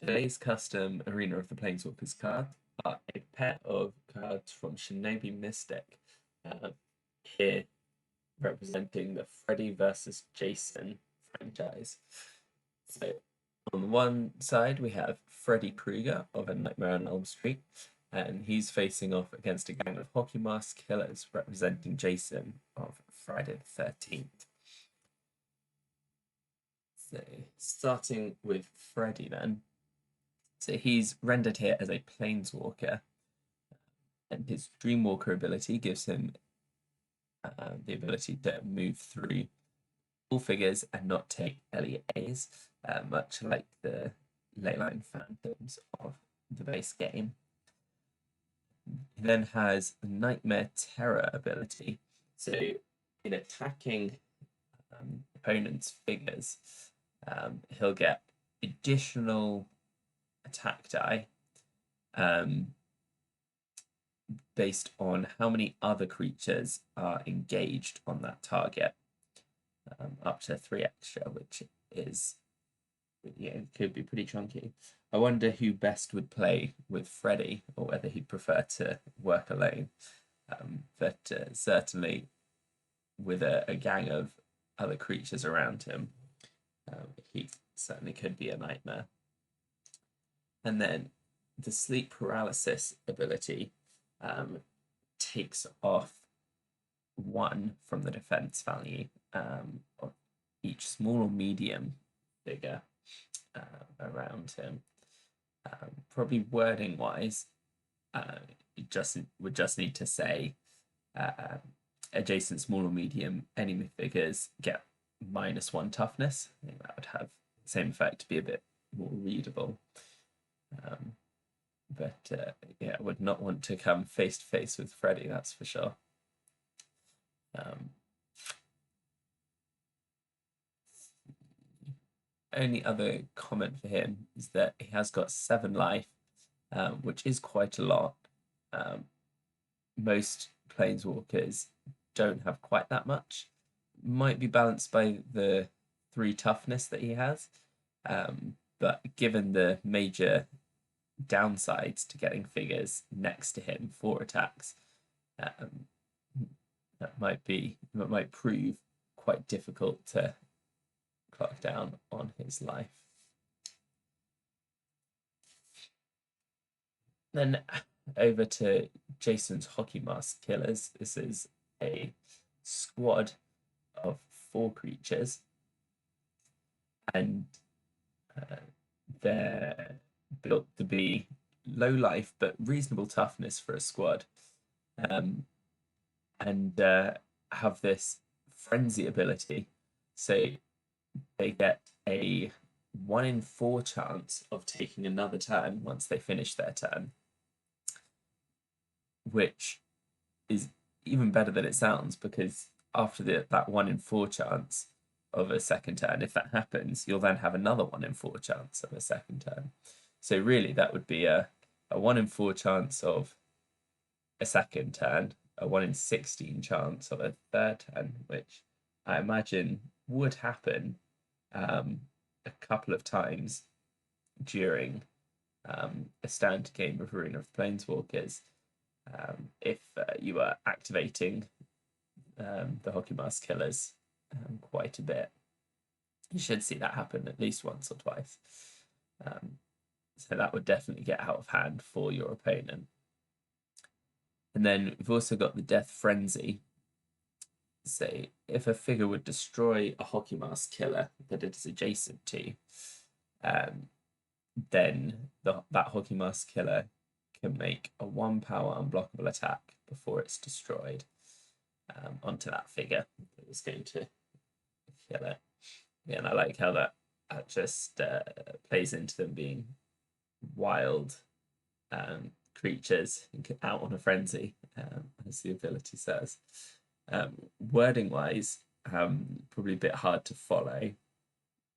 Today's custom Arena of the Planeswalkers card are a pair of cards from Shinobimystic, uh, here representing the Freddy versus Jason franchise. So on the one side we have Freddy Krueger of A Nightmare on Elm Street, and he's facing off against a gang of hockey mask killers representing Jason of Friday the 13th. So starting with Freddy then. So he's rendered here as a Planeswalker, and his Dreamwalker ability gives him the ability to move through all figures and not take LEAs, much like the Leyline Phantoms of the base game. He then has the Nightmare Terror ability. So in attacking opponents' figures, he'll get additional attack die based on how many other creatures are engaged on that target, up to 3 extra, which is, could be pretty chunky. I wonder who best would play with Freddy, or whether he'd prefer to work alone. But certainly with a gang of other creatures around him, he certainly could be a nightmare. And then the sleep paralysis ability takes off 1 from the defense value of each small or medium figure around him. Probably wording wise, would just need to say adjacent small or medium enemy figures get -1 toughness. I think that would have the same effect, be a bit more readable. But yeah, I would not want to come face to face with Freddy, that's for sure. Only other comment for him is that he has got 7 life, which is quite a lot. Most Planeswalkers don't have quite that much. Might be balanced by the 3 toughness that he has, but given the major downsides to getting figures next to him for attacks, that might prove quite difficult to clock down on his life. Then over to Jason's Hockey Mask Killers. This is a squad of 4 creatures, and they're built to be low life but reasonable toughness for a squad, and have this frenzy ability. So they get a 1 in 4 chance of taking another turn once they finish their turn, which is even better than it sounds, because after that 1 in 4 chance of a second turn, if that happens, you'll then have another 1 in 4 chance of a second turn. So really that would be a 1 in 4 chance of a second turn, a 1 in 16 chance of a third turn, which I imagine would happen a couple of times during a standard game of Arena of the Planeswalkers, if you are activating the Hockey Mask Killers quite a bit. You should see that happen at least once or twice. So that would definitely get out of hand for your opponent. And then we've also got the Death Frenzy. So if a figure would destroy a Hockey Mask Killer that it is adjacent to, then that Hockey Mask Killer can make a 1 power unblockable attack before it's destroyed onto that figure that was going to kill it. Yeah, and I like how that just plays into them being wild creatures out on a frenzy, as the ability says. Wording wise, probably a bit hard to follow.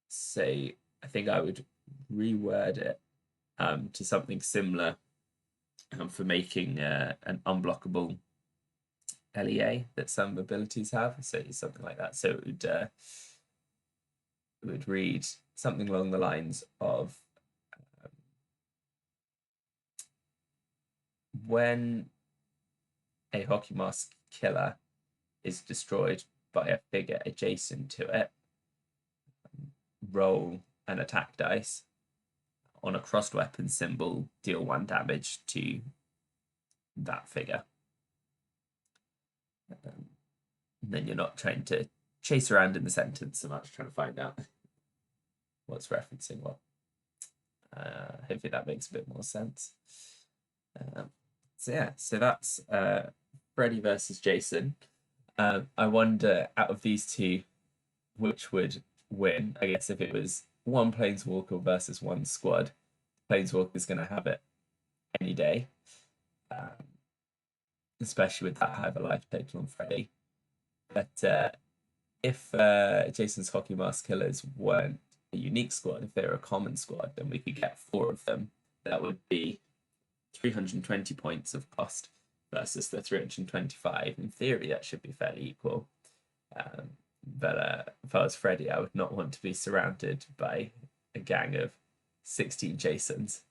So I think I would reword it to something similar for making an unblockable LEA that some abilities have. So something like that. So it would read something along the lines of when a hockey mask killer is destroyed by a figure adjacent to it, roll an attack dice. On a crossed weapon symbol, deal 1 damage to that figure. And then you're not trying to chase around in the sentence so much, trying to find out what's referencing what. Hopefully that makes a bit more sense. So that's Freddy versus Jason. I wonder, out of these two, which would win? I guess if it was one Planeswalker versus one squad, Planeswalker's going to have it any day, especially with that high of a life total on Freddy. But if Jason's Hockey Mask Killers weren't a unique squad, if they were a common squad, then we could get 4 of them. That would be 320 points of cost versus the 325. In theory, that should be fairly equal. But if I was Freddy, I would not want to be surrounded by a gang of 16 Jasons.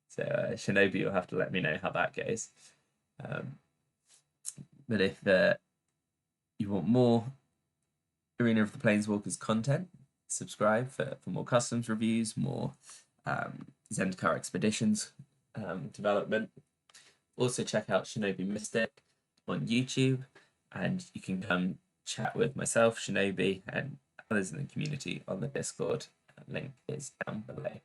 So Shinobi, you'll have to let me know how that goes. But if you want more Arena of the Planeswalkers content, subscribe for more customs reviews, more Zendikar Expeditions development. Also check out Shinobimystic on YouTube, and you can come chat with myself, Shinobi, and others in the community on the Discord. Link is down below.